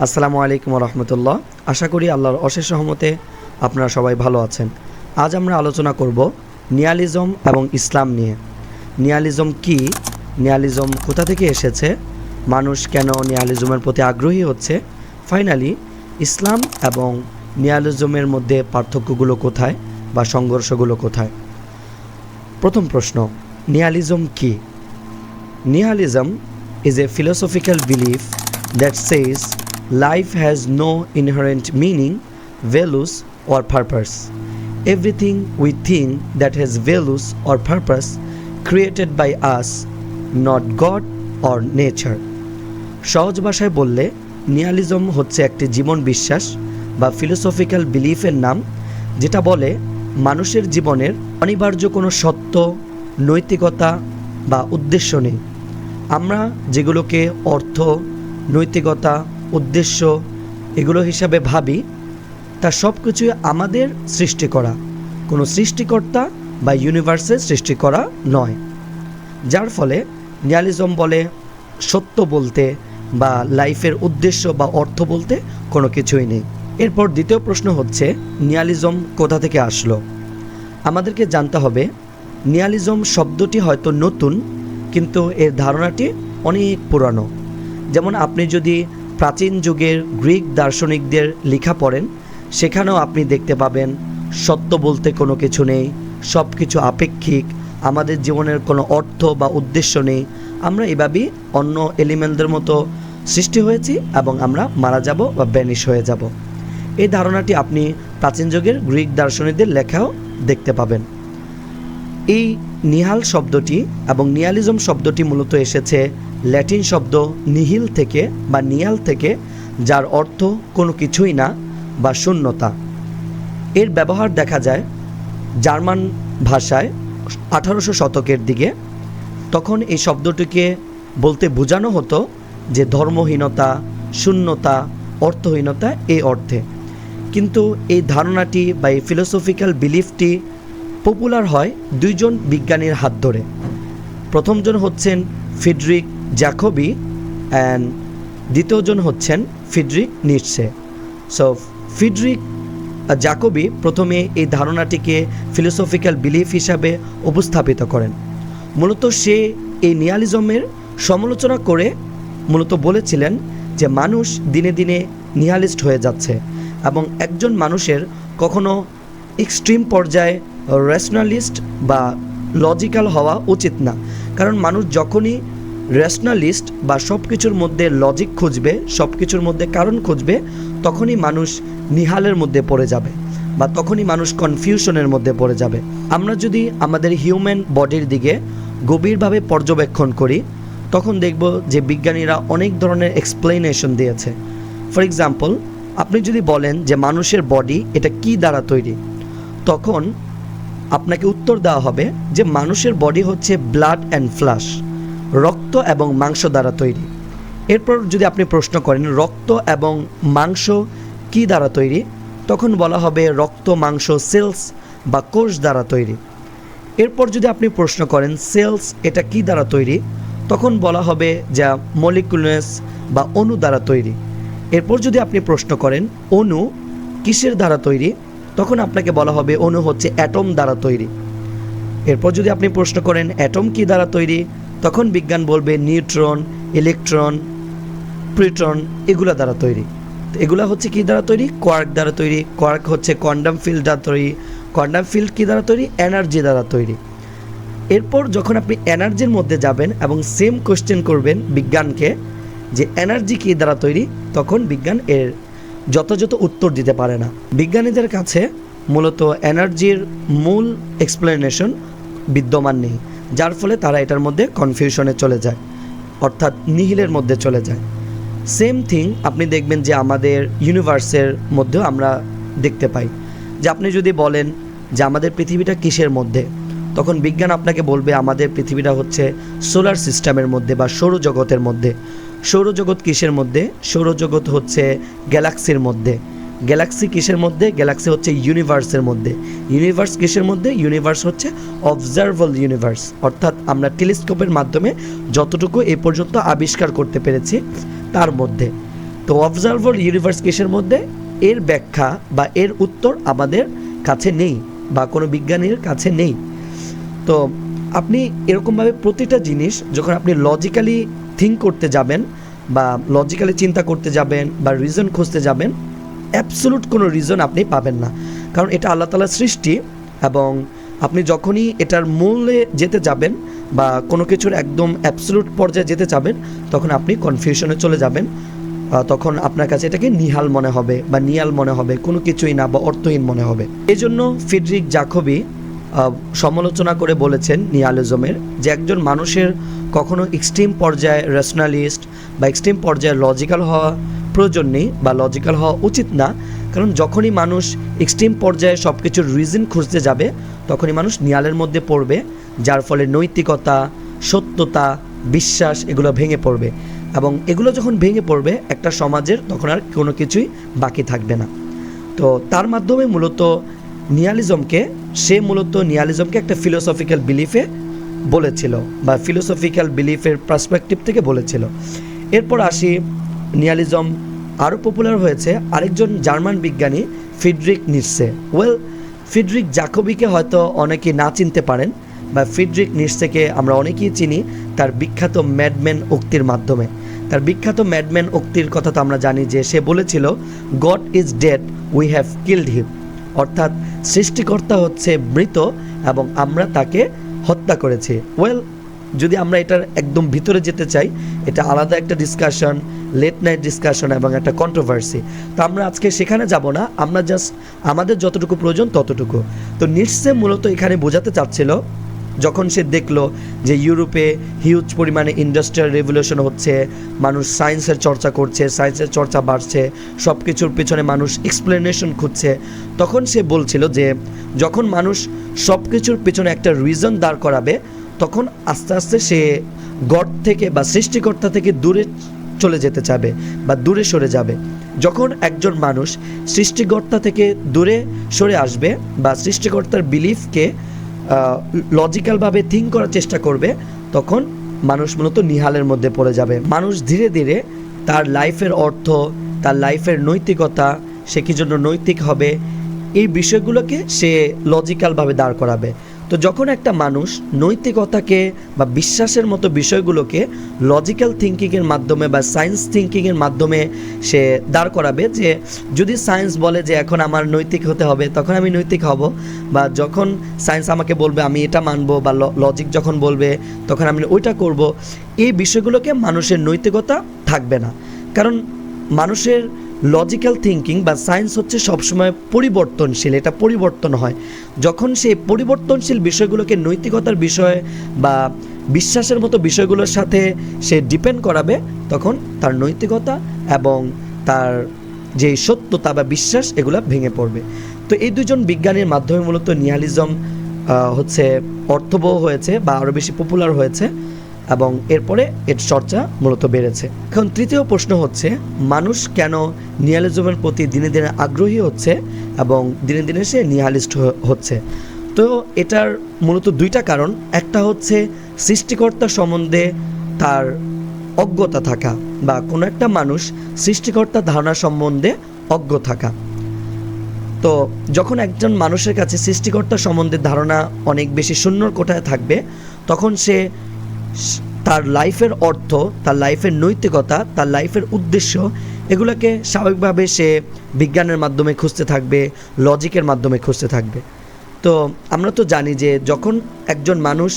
আসসালামু আলাইকুম রহমতুল্লাহ। আশা করি আল্লাহর অশেষ রহমতে আপনারা সবাই ভালো আছেন। আজ আমরা আলোচনা করব নিয়ালিজম এবং ইসলাম নিয়ে। নিয়ালিজম কি, নিয়ালিজম কোথা থেকে এসেছে, মানুষ কেন নিয়ালিজমের প্রতি আগ্রহী হচ্ছে, ফাইনালি ইসলাম এবং নিয়ালিজমের মধ্যে পার্থক্যগুলো কোথায় বা সংঘর্ষগুলো কোথায়। প্রথম প্রশ্ন, নিয়ালিজম কি? Nihilism is a philosophical belief that says life has no inherent meaning, values, or purpose. Everything we think that has values or purpose created by us, not God or nature. সহজ ভাষায় বললে নিহিলিজম হচ্ছে একটি জীবন বিশ্বাস বা philosophical বিলিফের নাম, যেটা বলে মানুষের জীবনের অনিবার্য কোনো সত্য, নৈতিকতা বা উদ্দেশ্য নেই। আমরা যেগুলোকে অর্থ, নৈতিকতা, উদ্দেশ্য এগুলো হিসাবে ভাবি, তা সব কিছুই আমাদের সৃষ্টি করা, কোনো সৃষ্টিকর্তা বা ইউনিভার্সের সৃষ্টি করা নয়। যার ফলে নিহিলিজম বলে সত্য বলতে বা লাইফের উদ্দেশ্য বা অর্থ বলতে কোনো কিছুই নেই। এরপর দ্বিতীয় প্রশ্ন হচ্ছে, নিহিলিজম কোথা থেকে আসলো? আমাদেরকে জানতে হবে নিহিলিজম শব্দটি হয়তো নতুন, কিন্তু এর ধারণাটি অনেক পুরানো। যেমন আপনি যদি প্রাচীন যুগের গ্রিক দার্শনিকদের লেখা পড়েন, সেখানেও আপনি দেখতে পাবেন সত্য বলতে কোনো কিছু নেই, সব কিছু আপেক্ষিক, আমাদের জীবনের কোনো অর্থ বা উদ্দেশ্য নেই, আমরা এভাবেই অন্য এলিমেন্টদের মতো সৃষ্টি হয়েছি এবং আমরা মারা যাব বা ব্যানিশ হয়ে যাব। এই ধারণাটি আপনি প্রাচীন যুগের গ্রিক দার্শনিকদের লেখাও দেখতে পাবেন। এই নিহাল শব্দটি এবং নিহিলিজম শব্দটি মূলত এসেছে ল্যাটিন শব্দ নিহিল থেকে বা নিয়াল থেকে, যার অর্থ কোনো কিছুই না বা শূন্যতা। এর ব্যবহার দেখা যায় জার্মান ভাষায় 1800 শতকের দিকে। তখন এই শব্দটিকে বলতে বোঝানো হতো যে ধর্মহীনতা, শূন্যতা, অর্থহীনতা এই অর্থে। কিন্তু এই ধারণাটি বা এই ফিলোসফিক্যাল বিলিফটি পপুলার হয় দুইজন বিজ্ঞানীর হাত ধরে। প্রথমজন হচ্ছেন ফ্রিডরিখ জ্যাকোবি অ্যান্ড দ্বিতীয়জন হচ্ছেন ফ্রিডরিখ নিটশে। সো ফ্রিডরিখ জ্যাকোবি প্রথমে এই ধারণাটিকে ফিলোসফিক্যাল বিলিফ হিসাবে উপস্থাপিত করেন। মূলত সে এই নিহিলিজমের সমালোচনা করে মূলত বলেছিলেন যে মানুষ দিনে দিনে নিহিলিস্ট হয়ে যাচ্ছে এবং একজন মানুষের কখনো এক্সট্রিম পর্যায়ে রেশনালিস্ট বা লজিক্যাল হওয়া উচিত না। কারণ মানুষ যখনই রেশনালিস্ট বা সব কিছুর মধ্যে লজিক খুঁজবে, সব কিছুর মধ্যে কারণ খুঁজবে, তখনই মানুষ নিহালের মধ্যে পড়ে যাবে বা তখনই মানুষ কনফিউশনের মধ্যে পড়ে যাবে। আমরা যদি আমাদের হিউম্যান বডির দিকে গভীরভাবে পর্যবেক্ষণ করি, তখন দেখব যে বিজ্ঞানীরা অনেক ধরনের এক্সপ্লেনেশন দিয়েছে। ফর এক্সাম্পল, আপনি যদি বলেন যে মানুষের বডি এটা কি দ্বারা তৈরি, তখন আপনাকে উত্তর দেওয়া হবে যে মানুষের বডি হচ্ছে ব্লাড অ্যান্ড ফ্লাশ, রক্ত এবং মাংস দ্বারা তৈরি। এরপর যদি আপনি প্রশ্ন করেন রক্ত এবং মাংস কি দ্বারা তৈরি, তখন বলা হবে রক্ত, মাংস, সেলস বা কোষ দ্বারা তৈরি। এরপর যদি আপনি প্রশ্ন করেন সেলস এটা কি দ্বারা তৈরি, তখন বলা হবে যা মলিকুলাস বা অণু দ্বারা তৈরি। এরপর যদি আপনি প্রশ্ন করেন অণু কিসের দ্বারা তৈরি, তখন আপনাকে বলা হবে অণু হচ্ছে অ্যাটম দ্বারা তৈরি। এরপর যদি আপনি প্রশ্ন করেন অ্যাটম কি দ্বারা তৈরি, তখন বিজ্ঞান বলবে নিউট্রন, ইলেকট্রন, প্রোটন এগুলা দ্বারা তৈরি। এগুলা হচ্ছে কি দ্বারা তৈরি? কোয়ার্ক দ্বারা তৈরি। কোয়ার্ক হচ্ছে কোয়ান্টাম ফিল্ড দ্বারা তৈরি। কোয়ান্টাম ফিল্ড কি দ্বারা তৈরি? এনার্জি দ্বারা তৈরি। এরপর যখন আপনি এনার্জির মধ্যে যাবেন এবং সেম কোশ্চেন করবেন বিজ্ঞানকে যে এনার্জি কি দ্বারা তৈরি, তখন বিজ্ঞান এর যথাযথ উত্তর দিতে পারে না। বিজ্ঞানীদের কাছে মূলত এনার্জির মূল এক্সপ্লেনেশন বিদ্যমান নেই, যার ফলে তারা এটার মধ্যে কনফিউশনে চলে যায়, অর্থাৎ নিহিলের মধ্যে চলে যায়। সেম থিং আপনি দেখবেন যে আমাদের ইউনিভার্সের মধ্যেও আমরা দেখতে পাই যে আপনি যদি বলেন যে আমাদের পৃথিবীটা কিসের মধ্যে, তখন বিজ্ঞান আপনাকে বলবে আমাদের পৃথিবীটা হচ্ছে সোলার সিস্টেমের মধ্যে বা সৌরজগতের মধ্যে। সৌরজগৎ কিসের মধ্যে? সৌরজগৎ হচ্ছে গ্যালাক্সির মধ্যে। গ্যালাক্সি কিসের মধ্যে? গ্যালাক্সি হচ্ছে ইউনিভার্সের মধ্যে। ইউনিভার্স কিসের মধ্যে? ইউনিভার্স হচ্ছে অবজারভেবল ইউনিভার্স, অর্থাৎ আমরা টেলিস্কোপের মাধ্যমে যতটুকু এ পর্যন্ত আবিষ্কার করতে পেরেছি তার মধ্যে। তো অবজারভার ইউনিভার্স কিসের মধ্যে, এর ব্যাখ্যা বা এর উত্তর আমাদের কাছে নেই বা কোনো বিজ্ঞানীর কাছে নেই। তো আপনি এরকমভাবে প্রতিটা জিনিস যখন আপনি লজিক্যালি থিঙ্ক করতে যাবেন বা লজিক্যালি চিন্তা করতে যাবেন বা রিজন খুঁজতে যাবেন, অ্যাবসোলুট কোনো রিজন আপনি পাবেন না, কারণ এটা আল্লাহ তাআলার সৃষ্টি। এবং আপনি যখনই এটার মূলে যেতে যাবেন বা কোনো কিছুর একদম অ্যাবসোলুট পর্যায়ে যেতে যাবেন, তখন আপনি কনফিউশনে চলে যাবেন। তখন আপনার কাছে এটাকে নিহাল মনে হবে বা নিয়াল মনে হবে, কোনো কিছুই না বা অর্থহীন মনে হবে। এই জন্য ফ্রিডরিখ জাকোবি সমালোচনা করে বলেছেন নিয়ালিজমের, যে একজন মানুষের কখনো এক্সট্রিম পর্যায়ে রেশনালিস্ট বা এক্সট্রিম পর্যায়ে লজিক্যাল হওয়া প্রয়োজন নেই বা লজিক্যাল হওয়া উচিত না, কারণ যখনই মানুষ এক্সট্রিম পর্যায়ে সব কিছুর রিজন খুঁজতে যাবে তখনই মানুষ নিয়ালের মধ্যে পড়বে, যার ফলে নৈতিকতা, সত্যতা, বিশ্বাস এগুলো ভেঙে পড়বে। এবং এগুলো যখন ভেঙে পড়বে একটা সমাজের, তখন আর কোনো কিছুই বাকি থাকবে না। তো তার মাধ্যমে মূলত নিয়ালিজমকে একটা ফিলোসফিক্যাল বিলিফে বলেছিল বা ফিলোসফিক্যাল বিলিফের পার্সপেক্টিভ থেকে বলেছিল। এরপর আসি, নিয়ালিজম আরও পপুলার হয়েছে আরেকজন জার্মান বিজ্ঞানী ফ্রিডরিখ নিটসে। ফ্রিডরিখ জাকোবিকে হয়তো অনেকে না চিনতে পারেন, বা ফ্রিডরিখ নিটসেকে আমরা অনেকেই চিনি তার বিখ্যাত ম্যাডম্যান উক্তির মাধ্যমে। তার বিখ্যাত ম্যাডম্যান উক্তির কথা তো আমরা জানি, যে সে বলেছিল, God is dead, we have killed him, অর্থাৎ সৃষ্টিকর্তা হচ্ছে মৃত এবং আমরা তাকে হত্যা করেছি। যদি আমরা এটার একদম ভিতরে যেতে চাই, এটা আলাদা একটা ডিসকাশন, লেট নাইট ডিসকাশন এবং একটা কন্ট্রোভার্সি। তো আমরা আজকে সেখানে যাব না, আমরা জাস্ট আমাদের যতটুকু প্রয়োজন ততটুকু। তো নিটসে মূলত এখানে বোঝাতে চাচ্ছিল, যখন সে দেখলো যে ইউরোপে হিউজ পরিমাণে ইন্ডাস্ট্রিয়াল রেভলিউশন হচ্ছে, মানুষ সায়েন্সের চর্চা করছে, সায়েন্সের চর্চা বাড়ছে, সব কিছুর পেছনে মানুষ এক্সপ্লেনেশন খুঁজছে, তখন সে বলছিল যে যখন মানুষ সব কিছুর পেছনে একটা রিজন দাঁড় করাবে, তখন আস্তে আস্তে সে গড থেকে বা সৃষ্টিকর্তা থেকে দূরে চলে যেতে চাবে বা দূরে সরে যাবে। যখন একজন মানুষ সৃষ্টিকর্তা থেকে দূরে সরে আসবে বা সৃষ্টিকর্তার বিলিফকে লজিক্যালভাবে থিঙ্ক করার চেষ্টা করবে, তখন মানুষ মূলত নিহালের মধ্যে পড়ে যাবে। মানুষ ধীরে ধীরে তার লাইফের অর্থ, তার লাইফের নৈতিকতা, সে কী জন্য নৈতিক হবে, এই বিষয়গুলোকে সে লজিক্যালভাবে দাঁড় করাবে। তো যখন একটা মানুষ নৈতিকতাকে বা বিশ্বাসের মতো বিষয়গুলোকে লজিক্যাল থিঙ্কিংয়ের মাধ্যমে বা সায়েন্স থিঙ্কিংয়ের মাধ্যমে সে দাঁড় করাবে, যে যদি সায়েন্স বলে যে এখন আমার নৈতিক হতে হবে, তখন আমি নৈতিক হব, বা যখন সায়েন্স আমাকে বলবে আমি এটা মানব, বা লজিক যখন বলবে তখন আমি ওইটা করব, এই বিষয়গুলোকে মানুষের নৈতিকতা থাকবে না। কারণ মানুষের লজিক্যাল থিঙ্কিং বা সায়েন্স হচ্ছে সবসময় পরিবর্তনশীল, এটা পরিবর্তন হয়। যখন সেই পরিবর্তনশীল বিষয়গুলোকে নৈতিকতার বিষয় বা বিশ্বাসের মতো বিষয়গুলোর সাথে সে ডিপেন্ড করাবে, তখন তার নৈতিকতা এবং তার যে সত্যতা বা বিশ্বাস এগুলো ভেঙে পড়বে। তো এই দুজন বিজ্ঞানীর মাধ্যমে মূলত নিহালিজম হচ্ছে অর্থবহ হয়েছে বা আরও বেশি পপুলার হয়েছে, এবং এরপরে এর চর্চা মূলত বেড়েছে। এখন তৃতীয় প্রশ্ন হচ্ছে, মানুষ কেন নিহালিজমের প্রতি দিনে দিনে আগ্রহী হচ্ছে এবং দিনে দিনে সে নিহালিস্ট হচ্ছে? তো এটার মূলত দুইটা কারণ। একটা হচ্ছে সৃষ্টিকর্তা সম্বন্ধে তার অজ্ঞতা থাকা, বা কোনো একটা মানুষ সৃষ্টিকর্তার ধারণা সম্বন্ধে অজ্ঞ থাকা। তো যখন একজন মানুষের কাছে সৃষ্টিকর্তা সম্বন্ধে ধারণা অনেক বেশি শূন্যর কোঠায় থাকবে, তখন সে তার লাইফের অর্থ, তার লাইফের নৈতিকতা, তার লাইফের উদ্দেশ্য, এগুলোকে স্বাভাবিকভাবে সে বিজ্ঞানের মাধ্যমে খুঁজতে থাকবে, লজিকের মাধ্যমে খুঁজতে থাকবে। তো আমরা তো জানি যে যখন একজন মানুষ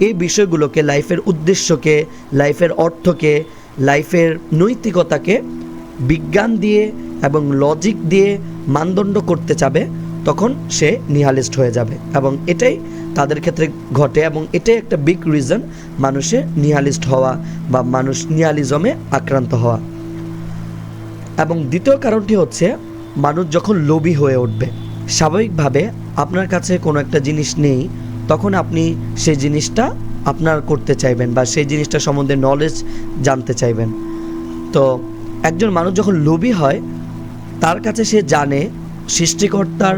এই বিষয়গুলোকে, লাইফের উদ্দেশ্যকে, লাইফের অর্থকে, লাইফের নৈতিকতাকে বিজ্ঞান দিয়ে এবং লজিক দিয়ে মানদণ্ড করতে চাবে, তখন সে নিহালিস্ট হয়ে যাবে। এবং এটাই তাদের ক্ষেত্রে ঘটে, এবং এটাই একটা বিগ রিজন মানুষের নিহালিস্ট হওয়া বা মানুষ নিহালিজমে আক্রান্ত হওয়া। এবং দ্বিতীয় কারণটি হচ্ছে, মানুষ যখন লোভী হয়ে উঠবে, স্বাভাবিকভাবে আপনার কাছে কোনো একটা জিনিস নেই, তখন আপনি সেই জিনিসটা আপনার করতে চাইবেন বা সেই জিনিসটা সম্বন্ধে নলেজ জানতে চাইবেন। তো একজন মানুষ যখন লোভী হয়, তার কাছে সে জানে সৃষ্টিকর্তার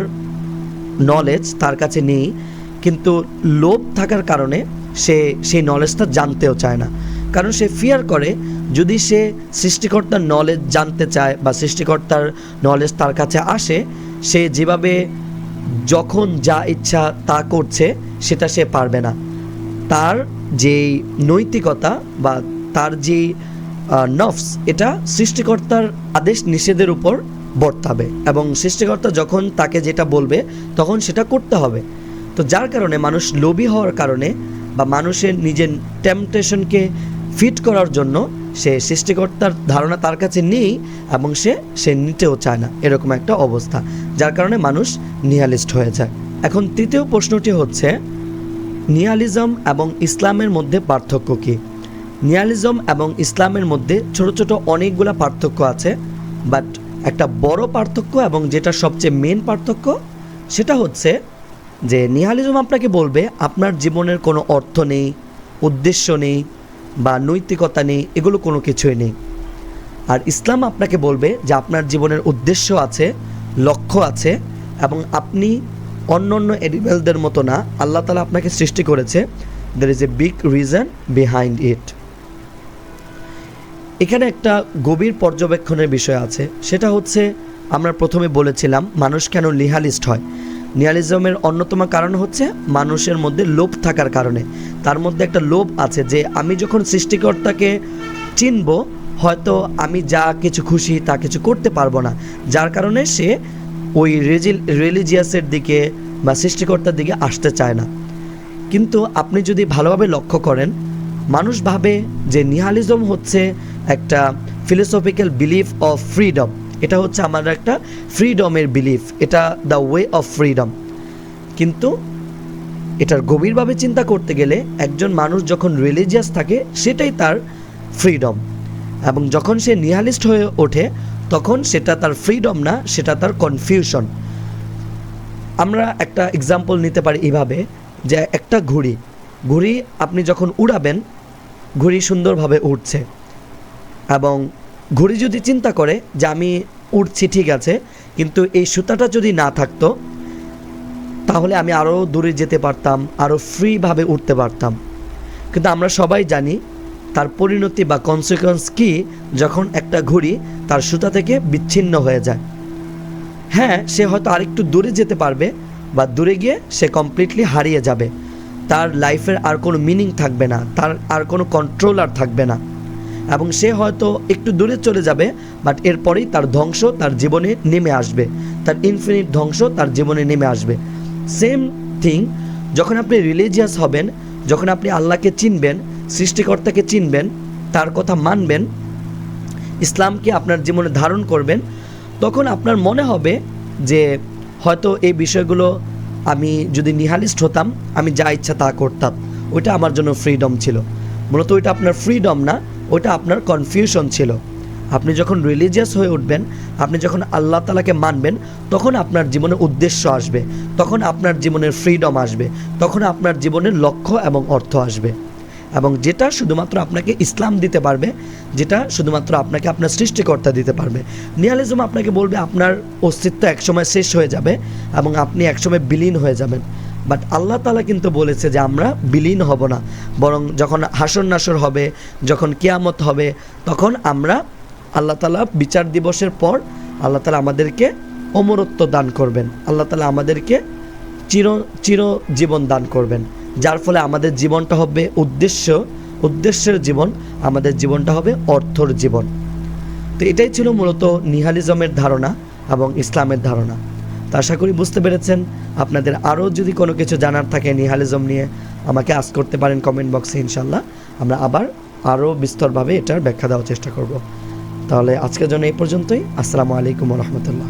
নলেজ তার কাছে নেই, কিন্তু লোভ থাকার কারণে সে সেই নলেজটা জানতেও চায় না, কারণ সে ফিয়ার করে যদি সে সৃষ্টিকর্তার নলেজ জানতে চায় বা সৃষ্টিকর্তার নলেজ তার কাছে আসে, সে যেভাবে যখন যা ইচ্ছা তা করছে সেটা সে পারবে না। তার যেই নৈতিকতা বা তার যেই নফস, এটা সৃষ্টিকর্তার আদেশ নিষেধের উপর বর্তাবে এবং সৃষ্টিকর্তা যখন তাকে যেটা বলবে তখন সেটা করতে হবে। তো যার কারণে মানুষ লোভী হওয়ার কারণে বা মানুষের নিজের টেম্পটেশনকে ফিট করার জন্য সে সৃষ্টিকর্তার ধারণা তার কাছে নেই এবং সে নিতেও চায় না, এরকম একটা অবস্থা, যার কারণে মানুষ নিহালিস্ট হয়ে যায়। এখন তৃতীয় প্রশ্নটি হচ্ছে, নিহালিজম এবং ইসলামের মধ্যে পার্থক্য কী? নিহালিজম এবং ইসলামের মধ্যে ছোট ছোট অনেকগুলো পার্থক্য আছে, বাট একটা বড় পার্থক্য এবং যেটা সবচেয়ে মেন পার্থক্য সেটা হচ্ছে যে নিহালিজম আপনাকে বলবে আপনার জীবনের কোনো অর্থ নেই, উদ্দেশ্য নেই বা নৈতিকতা নেই, এগুলো কোনো কিছুই নেই। আর ইসলাম আপনাকে বলবে যে আপনার জীবনের উদ্দেশ্য আছে, লক্ষ্য আছে এবং আপনি অন্য অন্য এনিমেলদের মতো না, আল্লাহ তাআলা আপনাকে সৃষ্টি করেছে, there is a big reason behind it. এখানে একটা গভীর পর্যবেক্ষণের বিষয় আছে, সেটা হচ্ছে আমরা প্রথমে বলেছিলাম মানুষ কেন নিহালিস্ট হয়। নিহালিজমের অন্যতম কারণ হচ্ছে মানুষের মধ্যে লোভ থাকার কারণে। তার মধ্যে একটা লোভ আছে যে আমি যখন সৃষ্টিকর্তাকে চিনব, হয়তো আমি যা কিছু খুশি তা কিছু করতে পারবো না, যার কারণে সে ওই রিলিজিয়াসের দিকে বা সৃষ্টিকর্তার দিকে আসতে চায় না। কিন্তু আপনি যদি ভালোভাবে লক্ষ্য করেন, মানুষ ভাবে যে নিহালিজম হচ্ছে একটা ফিলোসফিক্যাল বিলিফ অফ ফ্রিডম, এটা হচ্ছে আমাদের একটা ফ্রিডমের বিলিফ, এটা দ্য ওয়ে অফ ফ্রিডম। কিন্তু এটার গভীরভাবে চিন্তা করতে গেলে একজন মানুষ যখন রিলিজিয়াস থাকে সেটাই তার ফ্রিডম, এবং যখন সে নিহালিস্ট হয়ে ওঠে তখন সেটা তার ফ্রিডম না, সেটা তার কনফিউশন। আমরা একটা এক্সাম্পল নিতে পারি এভাবে, যে একটা ঘুড়ি আপনি যখন উড়াবেন, ঘুড়ি সুন্দরভাবে উড়ছে এবং ঘুড়ি যদি চিন্তা করে যে আমি উড়ছি ঠিক আছে, কিন্তু এই সুতাটা যদি না থাকতো তাহলে আমি আরও দূরে যেতে পারতাম, আরও ফ্রিভাবে উঠতে পারতাম। কিন্তু আমরা সবাই জানি তার পরিণতি বা কনসিকুয়েন্স কী যখন একটা ঘুড়ি তার সুতা থেকে বিচ্ছিন্ন হয়ে যায়। হ্যাঁ, সে হয়তো আরেকটু দূরে যেতে পারবে বা দূরে গিয়ে সে কমপ্লিটলি হারিয়ে যাবে, তার লাইফের আর কোনো মিনিং থাকবে না, তার আর কোনো কন্ট্রোলার থাকবে না এবং সে হয়তো একটু দূরে চলে যাবে, বাট এরপরেই তার ধ্বংস তার জীবনে নেমে আসবে, তার ইনফিনিট ধ্বংস তার জীবনে নেমে আসবে। সেম থিং, যখন আপনি রিলিজিয়াস হবেন, যখন আপনি আল্লাহকে চিনবেন, সৃষ্টিকর্তাকে চিনবেন, তার কথা মানবেন, ইসলামকে আপনার জীবনে ধারণ করবেন, তখন আপনার মনে হবে যে হয়তো এই বিষয়গুলো আমি যদি নিহালিস্ট হতাম, আমি যা ইচ্ছা তা করতাম, ওইটা আমার জন্য ফ্রিডম ছিল। মূলত ওইটা আপনার ফ্রিডম না, ওইটা আপনার কনফিউশন ছিল। আপনি যখন রিলিজিয়াস হয়ে উঠবেন, আপনি যখন আল্লাহ তাআলাকে মানবেন, তখন আপনার জীবনে উদ্দেশ্য আসবে, তখন আপনার জীবনের ফ্রিডম আসবে, তখন আপনার জীবনের লক্ষ্য এবং অর্থ আসবে, এবং যেটা শুধুমাত্র আপনাকে ইসলাম দিতে পারবে, যেটা শুধুমাত্র আপনাকে আপনার সৃষ্টিকর্তা দিতে পারবে। নিহালিজম আপনাকে বলবে আপনার অস্তিত্ব একসময় শেষ হয়ে যাবে এবং আপনি একসময় বিলীন হয়ে যাবেন। বাট আল্লাহ তাআলা কিন্তু বলেছে যে আমরা বিলীন হব না, বরং যখন হাসর নাসর হবে, যখন কিয়ামত হবে, তখন আমরা আল্লাহ তাআলা বিচার দিবসের পর আল্লাহ তাআলা আমাদেরকে অমরত্ব দান করবেন, আল্লাহ তাআলা আমাদেরকে চির জীবন দান করবেন, যার ফলে আমাদের জীবনটা হবে উদ্দেশ্যের জীবন, আমাদের জীবনটা হবে অর্থর জীবন। তো এটাই ছিল মূলত নিহালিজমের ধারণা এবং ইসলামের ধারণা। তো আশা করি বুঝতে পেরেছেন। আপনাদের আরও যদি কোনো কিছু জানার থাকে নিহালিজম নিয়ে, আমাকে আস্ক করতে পারেন কমেন্ট বক্সে, ইনশাল্লাহ আমরা আবার আরও বিস্তরভাবে এটার ব্যাখ্যা দেওয়ার চেষ্টা করব। তাহলে আজকের জন্য এই পর্যন্তই। আসসালামু আলাইকুম ওয়া রাহমাতুল্লাহ।